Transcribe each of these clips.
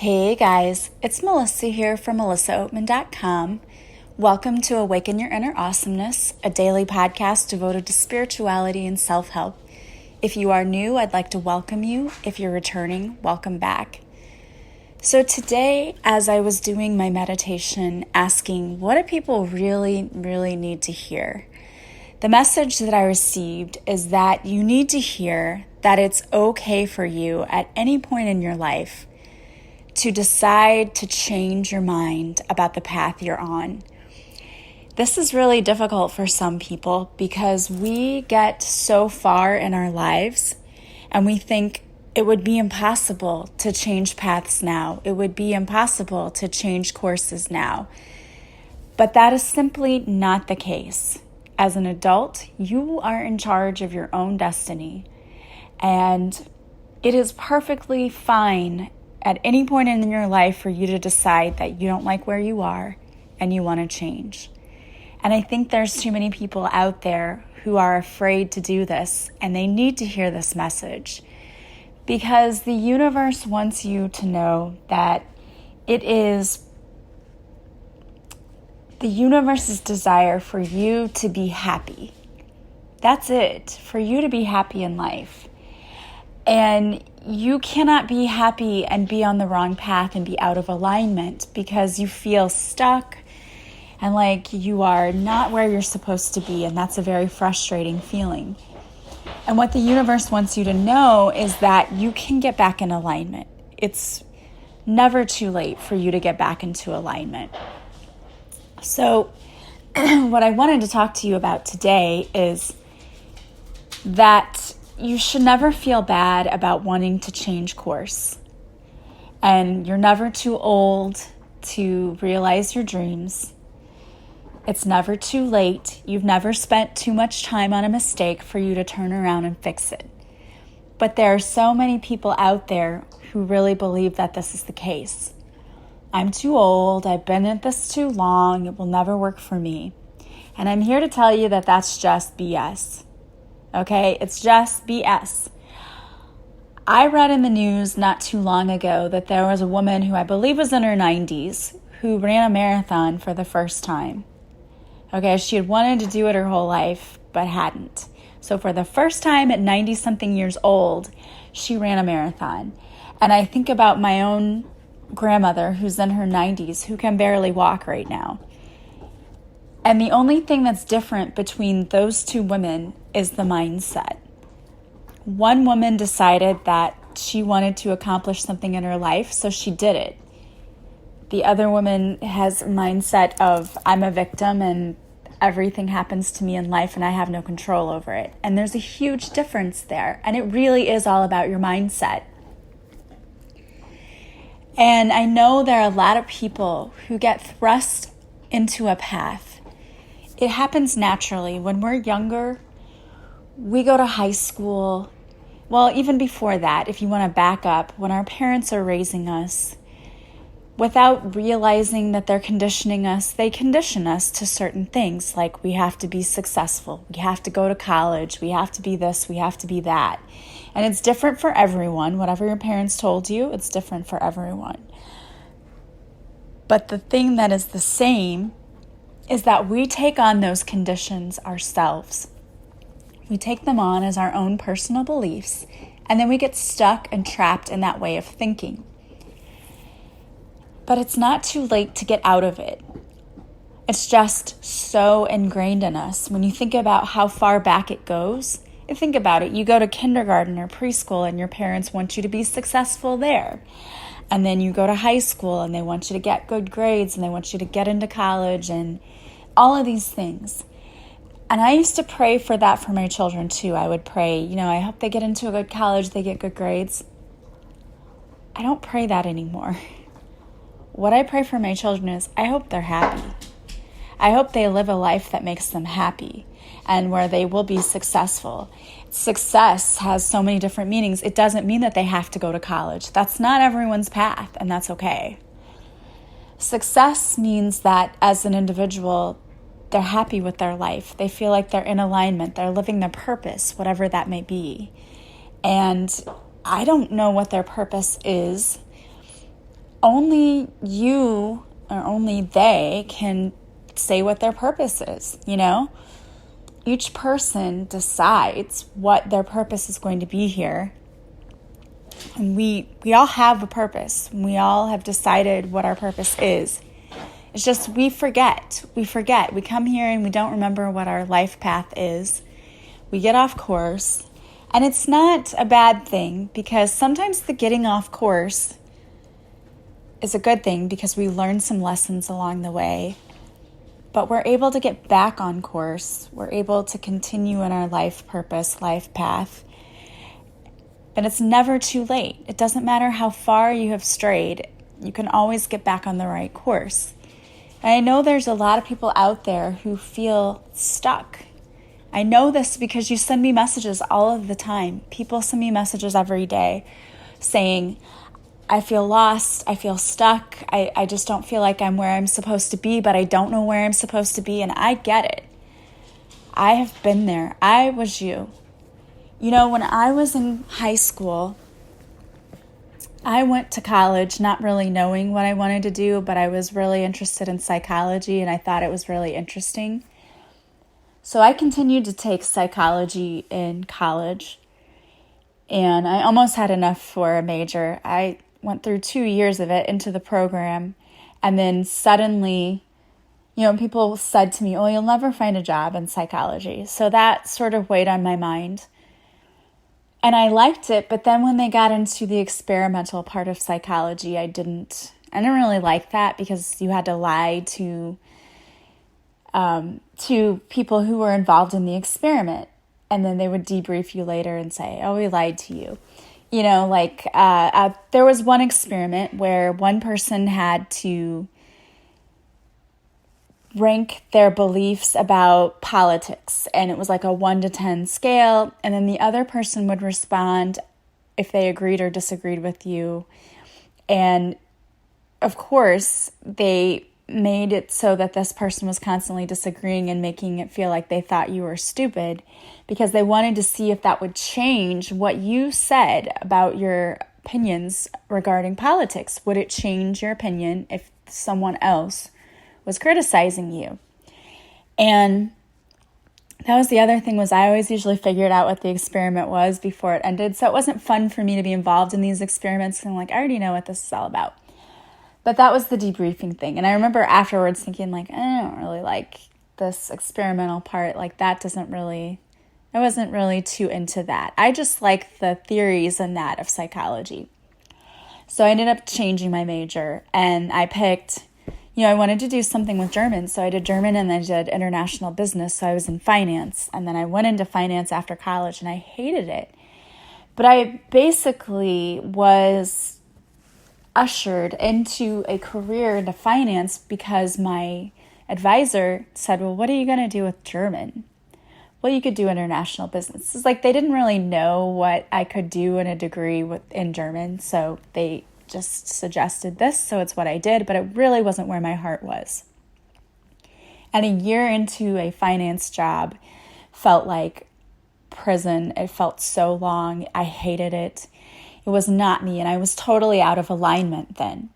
Hey guys, it's Melissa here from melissaoatman.com. Welcome to Awaken Your Inner Awesomeness, a daily podcast devoted to spirituality and self-help. If you are new, I'd like to welcome you. If you're returning, welcome back. So today, as I was doing my meditation, asking what do people really need to hear, the message that I received is that you need to hear that it's okay for you at any point in your life to decide to change your mind about the path you're on. This is really difficult for some people because we get so far in our lives and we think it would be impossible to change paths now. It would be impossible to change courses now. But that is simply not the case. As an adult, you are in charge of your own destiny, and it is perfectly fine at any point in your life for you to decide that you don't like where you are and you want to change. And I think there's too many people out there who are afraid to do this, and they need to hear this message because the universe wants you to know that it is the universe's desire for you to be happy. That's it, for you to be happy in life. And you cannot be happy and be on the wrong path and be out of alignment because you feel stuck and like you are not where you're supposed to be, and that's a very frustrating feeling. And what the universe wants you to know is that you can get back in alignment. It's never too late for you to get back into alignment. So what I wanted to talk to you about today is that you should never feel bad about wanting to change course. And you're never too old to realize your dreams. It's never too late. You've never spent too much time on a mistake for you to turn around and fix it. But there are so many people out there who really believe that this is the case. I'm too old. I've been at this too long. It will never work for me. And I'm here to tell you that that's just BS. Okay, it's just BS. I read in the news not too long ago that there was a woman who I believe was in her 90s who ran a marathon for the first time. Okay, she had wanted to do it her whole life, but hadn't. So for the first time at 90-something years old, she ran a marathon. And I think about my own grandmother who's in her 90s who can barely walk right now. And the only thing that's different between those two women is the mindset. One woman decided that she wanted to accomplish something in her life, so she did it. The other woman has a mindset of, I'm a victim and everything happens to me in life and I have no control over it. And there's a huge difference there. And it really is all about your mindset. And I know there are a lot of people who get thrust into a path. It happens naturally. When we're younger, we go to high school. Well, even before that, if you want to back up, when our parents are raising us, without realizing that they're conditioning us, they condition us to certain things, like we have to be successful, we have to go to college, we have to be this, we have to be that. And it's different for everyone. Whatever your parents told you, it's different for everyone. But the thing that is the same is that we take on those conditions ourselves. We take them on as our own personal beliefs, and then we get stuck and trapped in that way of thinking. But it's not too late to get out of it. It's just so ingrained in us. When you think about how far back it goes, think about it. You go to kindergarten or preschool and your parents want you to be successful there. And then you go to high school and they want you to get good grades and they want you to get into college and all of these things. And I used to pray for that for my children too. I would pray, I hope they get into a good college, they get good grades. I don't pray that anymore. What I pray for my children is I hope they're happy. I hope they live a life that makes them happy and where they will be successful. Success has so many different meanings. It doesn't mean that they have to go to college. That's not everyone's path, and that's okay. Success means that as an individual, they're happy with their life. They feel like they're in alignment. They're living their purpose, whatever that may be. And I don't know what their purpose is. only you or only they can say what their purpose is, you know? Each person decides what their purpose is going to be here. And we all have a purpose. We all have decided what our purpose is. It's just we forget. We come here and we don't remember what our life path is. We get off course. And it's not a bad thing, because sometimes the getting off course is a good thing because we learn some lessons along the way. But we're able to get back on course. We're able to continue in our life purpose, life path. And it's never too late. It doesn't matter how far you have strayed. You can always get back on the right course. And I know there's a lot of people out there who feel stuck. I know this because you send me messages all of the time. People send me messages every day saying, I feel lost, I feel stuck, I just don't feel like I'm where I'm supposed to be, but I don't know where I'm supposed to be, and I get it. I have been there. I was you. You know, when I was in high school, I went to college not really knowing what I wanted to do, but I was really interested in psychology, and I thought it was really interesting. So I continued to take psychology in college, and I almost had enough for a major. I went through 2 years of it into the program, and then suddenly, people said to me, oh, you'll never find a job in psychology. So that sort of weighed on my mind. And I liked it, but then when they got into the experimental part of psychology, I didn't really like that, because you had to lie to people who were involved in the experiment. And then they would debrief you later and say, oh, we lied to you. There was one experiment where one person had to rank their beliefs about politics. And it was like a 1 to 10 scale. And then the other person would respond if they agreed or disagreed with you. And of course, they made it so that this person was constantly disagreeing and making it feel like they thought you were stupid, because they wanted to see if that would change what you said about your opinions regarding politics. Would it change your opinion if someone else was criticizing you? And that was the other thing, was I always usually figured out what the experiment was before it ended. So it wasn't fun for me to be involved in these experiments. And I'm like, I already know what this is all about. But that was the debriefing thing. And I remember afterwards thinking, I don't really like this experimental part. I wasn't really too into that. I just like the theories and that of psychology. So I ended up changing my major, and I picked, I wanted to do something with German. So I did German, and I did international business. So I was in finance. And then I went into finance after college, and I hated it. But I basically was ushered into a career into finance because my advisor said, well, what are you going to do with German? Well, you could do international business. It's like they didn't really know what I could do in a degree in German, so they just suggested this, so it's what I did, but it really wasn't where my heart was. And a year into a finance job felt like prison. It felt so long. I hated it. It was not me, and I was totally out of alignment then.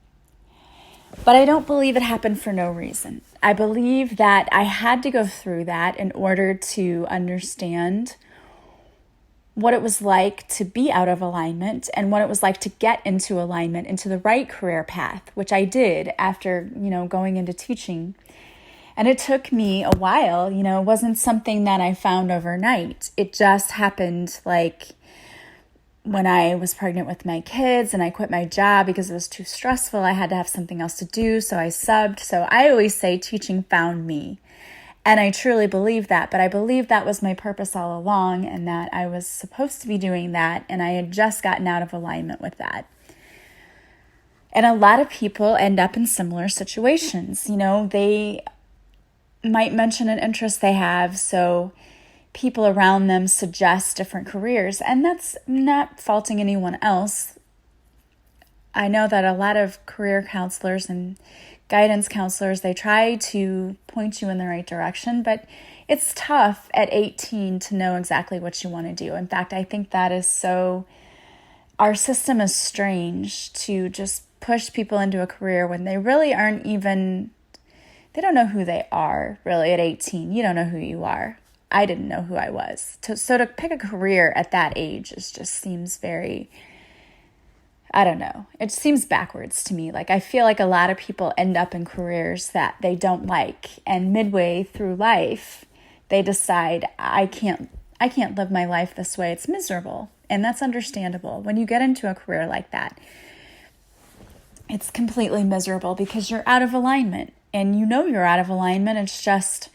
But I don't believe it happened for no reason. I believe that I had to go through that in order to understand what it was like to be out of alignment and what it was like to get into alignment, into the right career path, which I did after, going into teaching. And it took me a while. It wasn't something that I found overnight. It just happened when I was pregnant with my kids and I quit my job because it was too stressful. I had to have something else to do, so I subbed. So I always say teaching found me. And I truly believe that, but I believe that was my purpose all along, and that I was supposed to be doing that, and I had just gotten out of alignment with that. And a lot of people end up in similar situations. They might mention an interest they have, so people around them suggest different careers, and that's not faulting anyone else. I know that a lot of career counselors and guidance counselors, they try to point you in the right direction, but it's tough at 18 to know exactly what you want to do. In fact, I think that is our system is strange to just push people into a career when they really aren't even, they don't know who they are really at 18. You don't know who you are. I didn't know who I was. So to pick a career at that age just seems very, I don't know. It seems backwards to me. Like, I feel like a lot of people end up in careers that they don't like, and midway through life, they decide, I can't live my life this way. It's miserable. And that's understandable. When you get into a career like that, it's completely miserable because you're out of alignment. And you know you're out of alignment. It's just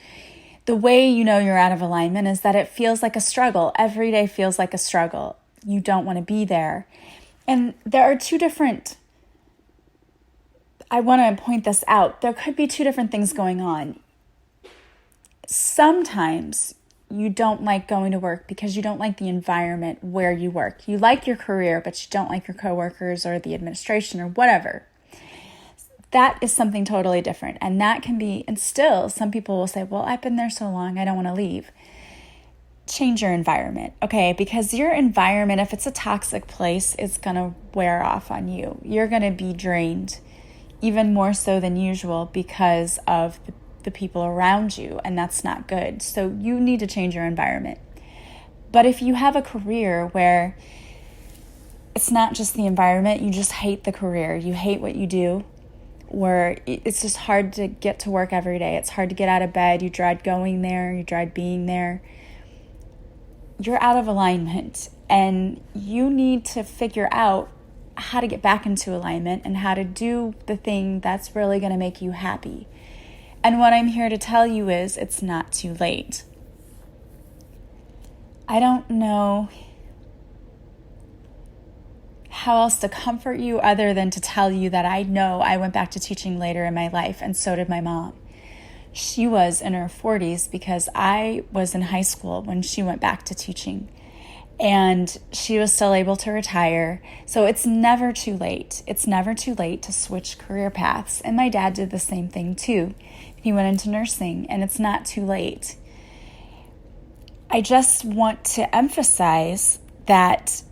the way you know you're out of alignment is that it feels like a struggle. Every day feels like a struggle. You don't want to be there. And there are two different, I want to point this out. There could be two different things going on. Sometimes you don't like going to work because you don't like the environment where you work. You like your career, but you don't like your coworkers or the administration or whatever. That is something totally different. And that can be, and still some people will say, well, I've been there so long, I don't want to leave. Change your environment, okay? Because your environment, if it's a toxic place, it's going to wear off on you. You're going to be drained even more so than usual because of the people around you, and that's not good. So you need to change your environment. But if you have a career where it's not just the environment, you just hate the career, you hate what you do, where it's just hard to get to work every day, it's hard to get out of bed, you dread going there, you dread being there, you're out of alignment, and you need to figure out how to get back into alignment and how to do the thing that's really going to make you happy. And what I'm here to tell you is it's not too late. I don't know how else to comfort you other than to tell you that I know I went back to teaching later in my life, and so did my mom. She was in her 40s because I was in high school when she went back to teaching, and she was still able to retire. So it's never too late. It's never too late to switch career paths. And my dad did the same thing too. He went into nursing, and it's not too late. I just want to emphasize that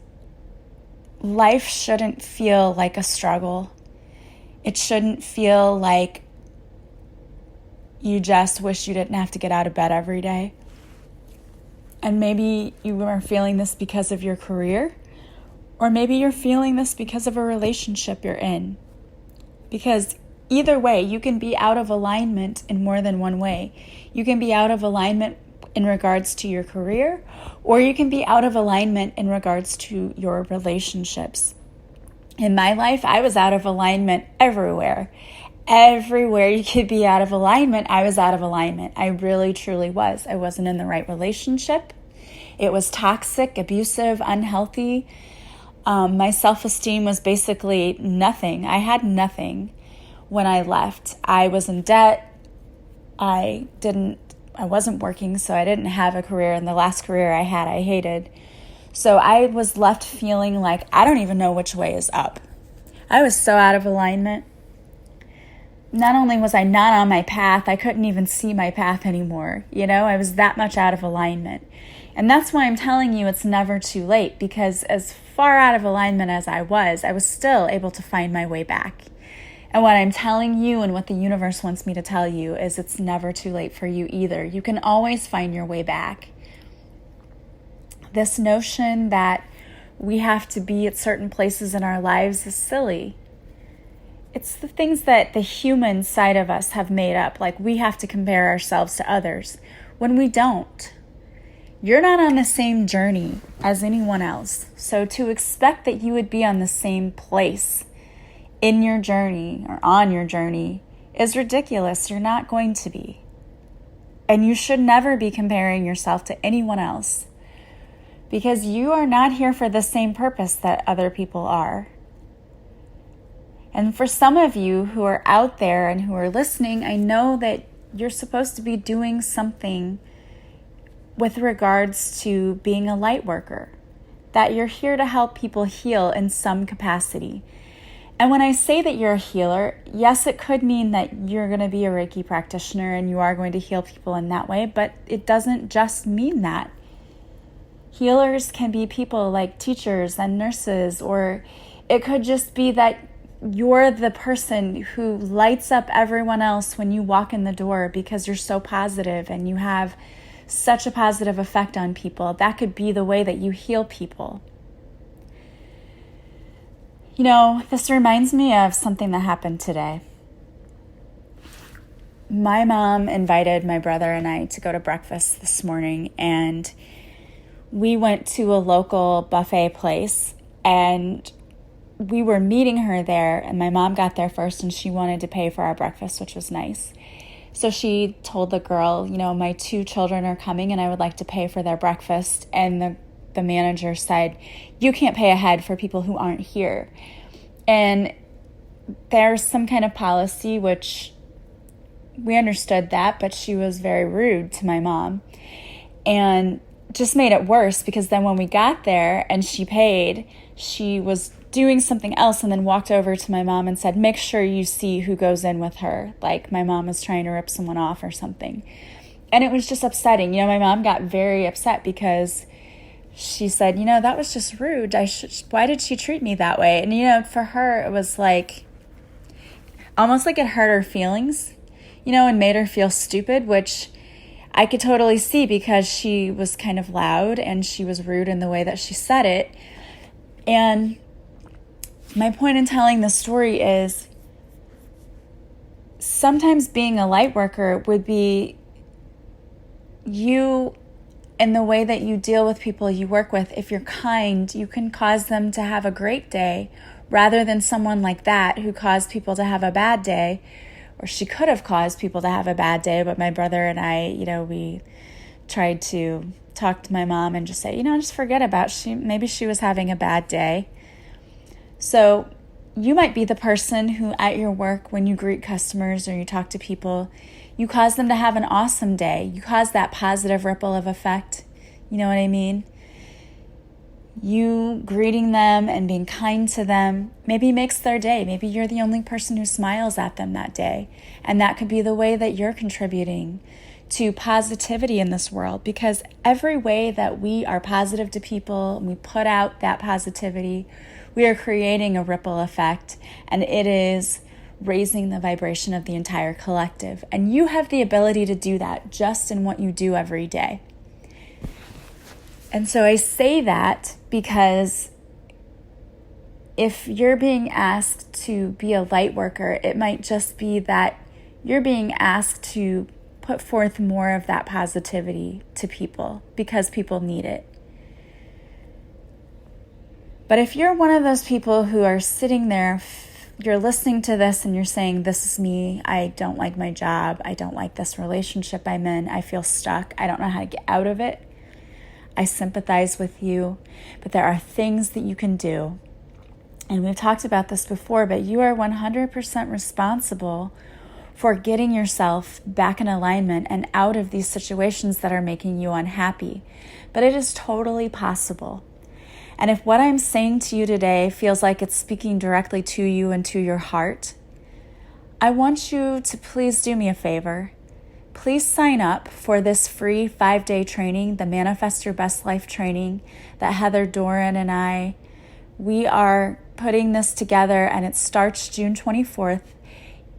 life shouldn't feel like a struggle. It shouldn't feel like you just wish you didn't have to get out of bed every day. And maybe you are feeling this because of your career, or maybe you're feeling this because of a relationship you're in. Because either way, you can be out of alignment in more than one way. You can be out of alignment in regards to your career, or you can be out of alignment in regards to your relationships. In my life, I was out of alignment everywhere. Everywhere you could be out of alignment, I was out of alignment. I really, truly was. I wasn't in the right relationship. It was toxic, abusive, unhealthy. My self-esteem was basically nothing. I had nothing when I left. I was in debt. I wasn't working, so I didn't have a career. And the last career I had, I hated. So I was left feeling like I don't even know which way is up. I was so out of alignment. Not only was I not on my path, I couldn't even see my path anymore. I was that much out of alignment. And that's why I'm telling you it's never too late, because as far out of alignment as I was still able to find my way back. And what I'm telling you and what the universe wants me to tell you is it's never too late for you either. You can always find your way back. This notion that we have to be at certain places in our lives is silly. It's the things that the human side of us have made up, like we have to compare ourselves to others, when we don't. You're not on the same journey as anyone else. So to expect that you would be on the same place in your journey or on your journey is ridiculous. You're not going to be. And you should never be comparing yourself to anyone else, because you are not here for the same purpose that other people are. And for some of you who are out there and who are listening, I know that you're supposed to be doing something with regards to being a light worker, that you're here to help people heal in some capacity. And when I say that you're a healer, yes, it could mean that you're going to be a Reiki practitioner and you are going to heal people in that way, but it doesn't just mean that. Healers can be people like teachers and nurses, or it could just be that you're the person who lights up everyone else when you walk in the door because you're so positive and you have such a positive effect on people. That could be the way that you heal people. You know, this reminds me of something that happened today. My mom invited my brother and I to go to breakfast this morning, and we went to a local buffet place, and we were meeting her there, and my mom got there first, and she wanted to pay for our breakfast, which was nice. So she told the girl, you know, my 2 children are coming and I would like to pay for their breakfast. And the manager said, you can't pay ahead for people who aren't here. And there's some kind of policy, which we understood that, but she was very rude to my mom and just made it worse, because then when we got there and she paid, she was doing something else and then walked over to my mom and said, make sure you see who goes in with her. Like my mom was trying to rip someone off or something. And it was just upsetting. You know, my mom got very upset because she said, you know, that was just rude. Why did she treat me that way? And, you know, for her, it was like, almost like it hurt her feelings, you know, and made her feel stupid, which I could totally see because she was kind of loud and she was rude in the way that she said it. And my point in telling this story is sometimes being a light worker would be you in the way that you deal with people you work with. If you're kind, you can cause them to have a great day rather than someone like that who caused people to have a bad day, or she could have caused people to have a bad day. But my brother and I, you know, we tried to talk to my mom and just say, you know, just forget about maybe she was having a bad day. So you might be the person who at your work, when you greet customers or you talk to people, you cause them to have an awesome day. You cause that positive ripple of effect. You know what I mean? You greeting them and being kind to them maybe makes their day. Maybe you're the only person who smiles at them that day. And that could be the way that you're contributing to positivity in this world, because every way that we are positive to people and we put out that positivity, we are creating a ripple effect, and it is raising the vibration of the entire collective. And you have the ability to do that just in what you do every day. And so I say that because if you're being asked to be a light worker, it might just be that you're being asked to put forth more of that positivity to people because people need it. But if you're one of those people who are sitting there, you're listening to this and you're saying, this is me, I don't like my job, I don't like this relationship I'm in, I feel stuck, I don't know how to get out of it, I sympathize with you, but there are things that you can do. And we've talked about this before, but you are 100% responsible for getting yourself back in alignment and out of these situations that are making you unhappy. But it is totally possible. And if what I'm saying to you today feels like it's speaking directly to you and to your heart, I want you to please do me a favor. Please sign up for this free 5-day training, the Manifest Your Best Life training that Heather Doran and we are putting this together, and it starts June 24th.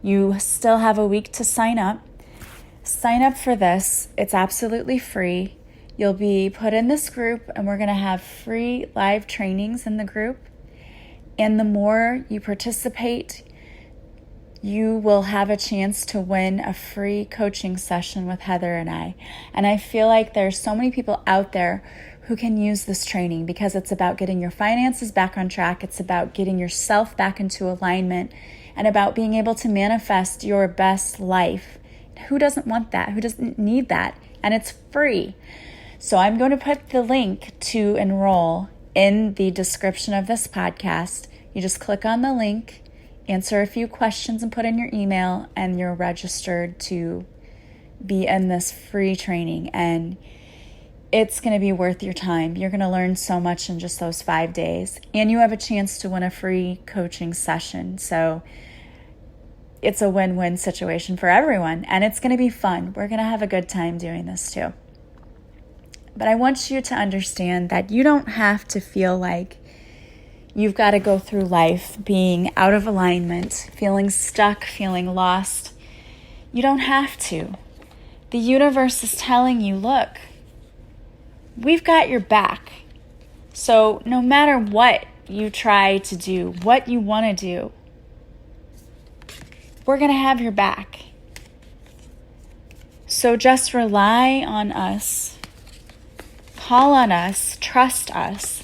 You still have a week to sign up. Sign up for this. It's absolutely free. You'll be put in this group, and we're going to have free live trainings in the group. And the more you participate, you will have a chance to win a free coaching session with Heather and I. And I feel like there's so many people out there who can use this training, because it's about getting your finances back on track. It's about getting yourself back into alignment and about being able to manifest your best life. Who doesn't want that? Who doesn't need that? And it's free. So I'm going to put the link to enroll in the description of this podcast. You just click on the link, answer a few questions, and put in your email, and you're registered to be in this free training. And it's going to be worth your time. You're going to learn so much in just those 5 days. And you have a chance to win a free coaching session. So it's a win-win situation for everyone. And it's going to be fun. We're going to have a good time doing this too. But I want you to understand that you don't have to feel like you've got to go through life being out of alignment, feeling stuck, feeling lost. You don't have to. The universe is telling you, look, we've got your back. So no matter what you try to do, what you want to do, we're going to have your back. So just rely on us, call on us, trust us,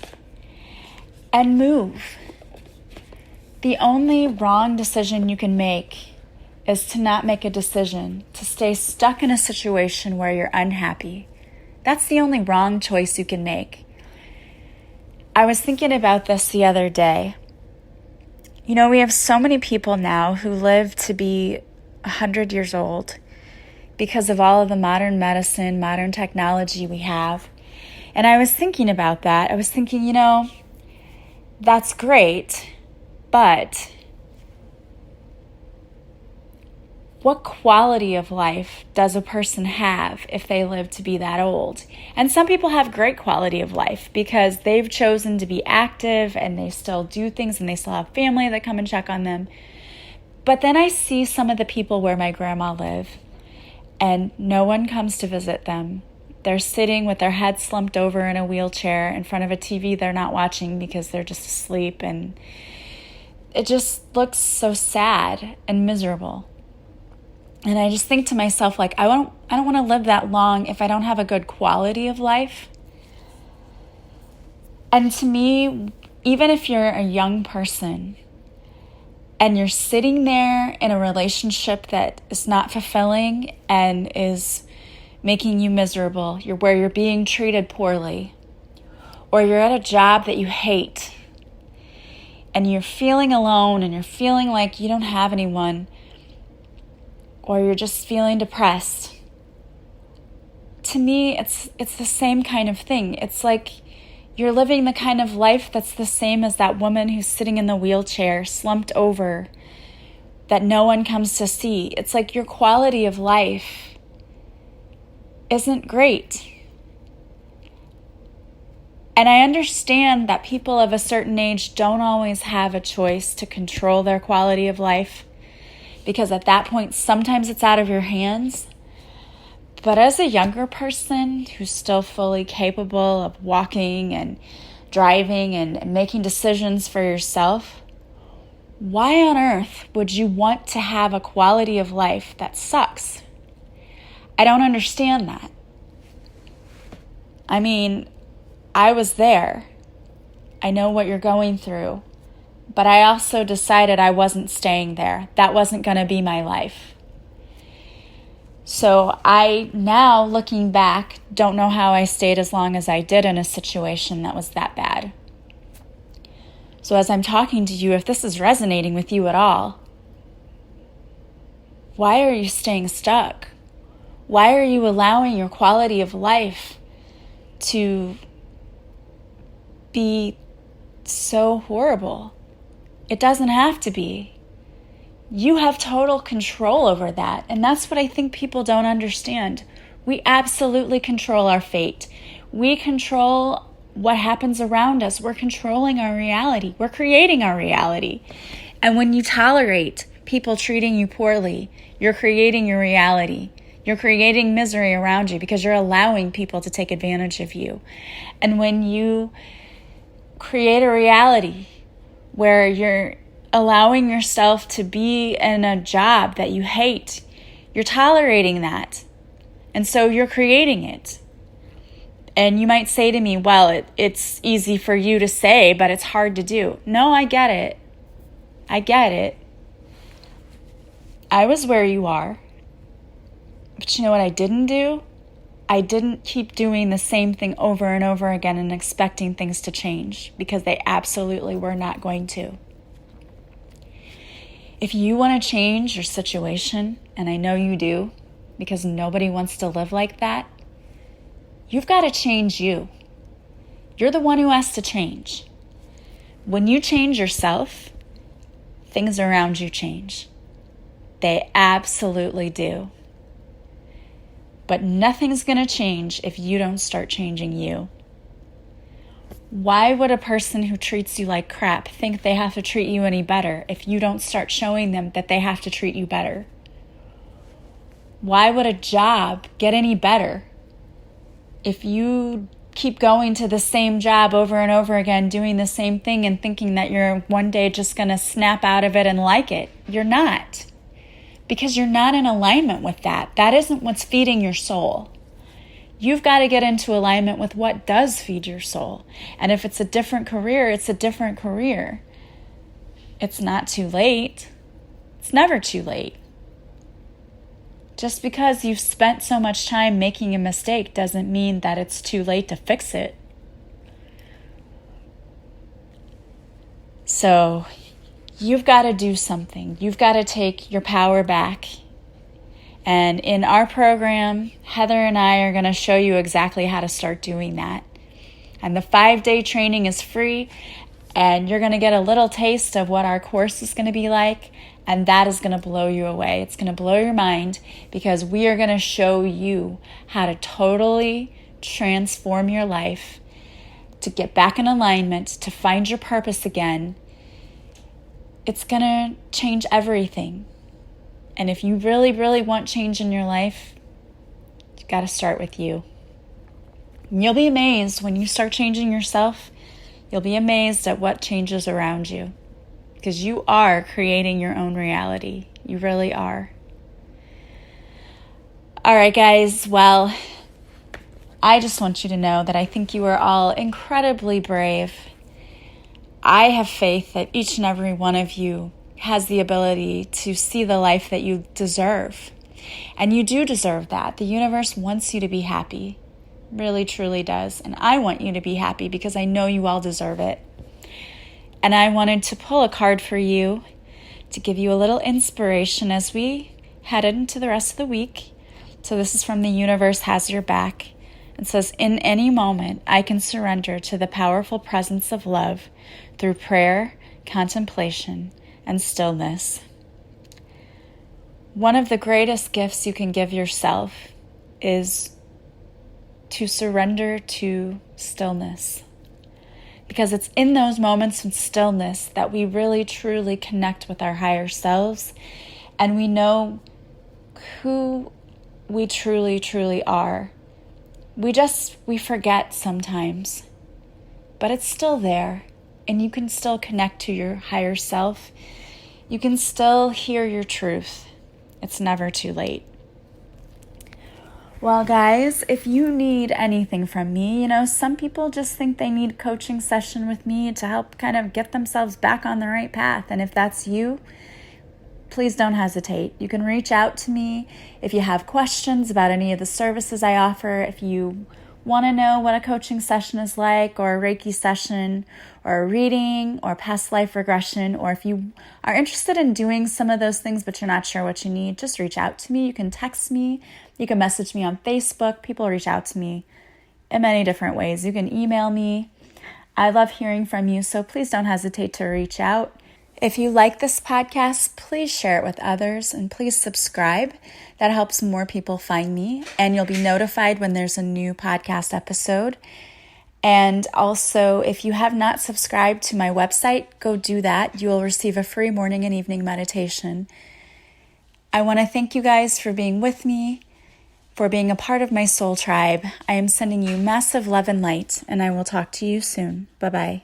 and move. The only wrong decision you can make is to not make a decision, to stay stuck in a situation where you're unhappy. That's the only wrong choice you can make. I was thinking about this the other day. You know, we have so many people now who live to be 100 years old because of all of the modern medicine, modern technology we have. And I was thinking about that. I was thinking, you know, that's great, but what quality of life does a person have if they live to be that old? And some people have great quality of life because they've chosen to be active and they still do things and they still have family that come and check on them. But then I see some of the people where my grandma lived and no one comes to visit them. They're sitting with their head slumped over in a wheelchair in front of a TV they're not watching because they're just asleep, and it just looks so sad and miserable. And I just think to myself, like, I don't want to live that long if I don't have a good quality of life. And to me, even if you're a young person and you're sitting there in a relationship that is not fulfilling and is making you miserable, where you're being treated poorly, or you're at a job that you hate, and you're feeling alone and you're feeling like you don't have anyone, or you're just feeling depressed. To me, it's the same kind of thing. It's like you're living the kind of life that's the same as that woman who's sitting in the wheelchair, slumped over, that no one comes to see. It's like your quality of life isn't great. And I understand that people of a certain age don't always have a choice to control their quality of life, because at that point, sometimes it's out of your hands. But as a younger person who's still fully capable of walking and driving and making decisions for yourself, why on earth would you want to have a quality of life that sucks? I don't understand that. I mean, I was there. I know what you're going through. But I also decided I wasn't staying there. That wasn't going to be my life. So I now, looking back, don't know how I stayed as long as I did in a situation that was that bad. So as I'm talking to you, if this is resonating with you at all, why are you staying stuck? Why are you allowing your quality of life to be so horrible? It doesn't have to be. You have total control over that. And that's what I think people don't understand. We absolutely control our fate. We control what happens around us. We're controlling our reality. We're creating our reality. And when you tolerate people treating you poorly, you're creating your reality. You're creating misery around you because you're allowing people to take advantage of you. And when you create a reality where you're allowing yourself to be in a job that you hate, you're tolerating that. And so you're creating it. And you might say to me, well, it's easy for you to say, but it's hard to do. No, I get it. I get it. I was where you are. But you know what I didn't do? I didn't keep doing the same thing over and over again and expecting things to change, because they absolutely were not going to. If you want to change your situation, and I know you do, because nobody wants to live like that, you've got to change you. You're the one who has to change. When you change yourself, things around you change. They absolutely do. But nothing's going to change if you don't start changing you. Why would a person who treats you like crap think they have to treat you any better if you don't start showing them that they have to treat you better? Why would a job get any better if you keep going to the same job over and over again, doing the same thing and thinking that you're one day just going to snap out of it and like it? You're not. Because you're not in alignment with that. That isn't what's feeding your soul. You've got to get into alignment with what does feed your soul. And if it's a different career, it's a different career. It's not too late. It's never too late. Just because you've spent so much time making a mistake doesn't mean that it's too late to fix it. So you've got to do something. You've got to take your power back. And in our program, Heather and I are going to show you exactly how to start doing that. And the 5-day training is free, and you're going to get a little taste of what our course is going to be like, and that is going to blow you away. It's going to blow your mind because we are going to show you how to totally transform your life, to get back in alignment, to find your purpose again. It's going to change everything. And if you really, really want change in your life, you've got to start with you. And you'll be amazed when you start changing yourself. You'll be amazed at what changes around you. Because you are creating your own reality. You really are. All right, guys. Well, I just want you to know that I think you are all incredibly brave. I have faith that each and every one of you has the ability to see the life that you deserve. And you do deserve that. The universe wants you to be happy. Really, truly does. And I want you to be happy because I know you all deserve it. And I wanted to pull a card for you to give you a little inspiration as we head into the rest of the week. So this is from The Universe Has Your Back. It says, in any moment, I can surrender to the powerful presence of love through prayer, contemplation, and stillness. One of the greatest gifts you can give yourself is to surrender to stillness. Because it's in those moments of stillness that we really truly connect with our higher selves, and we know who we truly, truly are. We forget sometimes, but it's still there. And you can still connect to your higher self. You can still hear your truth. It's never too late. Well, guys, if you need anything from me, some people just think they need a coaching session with me to help kind of get themselves back on the right path. And if that's you, please don't hesitate. You can reach out to me if you have questions about any of the services I offer, if you want to know what a coaching session is like, or a Reiki session, or a reading, or past life regression, or if you are interested in doing some of those things but you're not sure what you need, just reach out to me. You can text me. You can message me on Facebook. People reach out to me in many different ways. You can email me. I love hearing from you, so please don't hesitate to reach out. If you like this podcast, please share it with others and please subscribe. That helps more people find me, and you'll be notified when there's a new podcast episode. And also, if you have not subscribed to my website, go do that. You will receive a free morning and evening meditation. I want to thank you guys for being with me, for being a part of my soul tribe. I am sending you massive love and light, and I will talk to you soon. Bye-bye.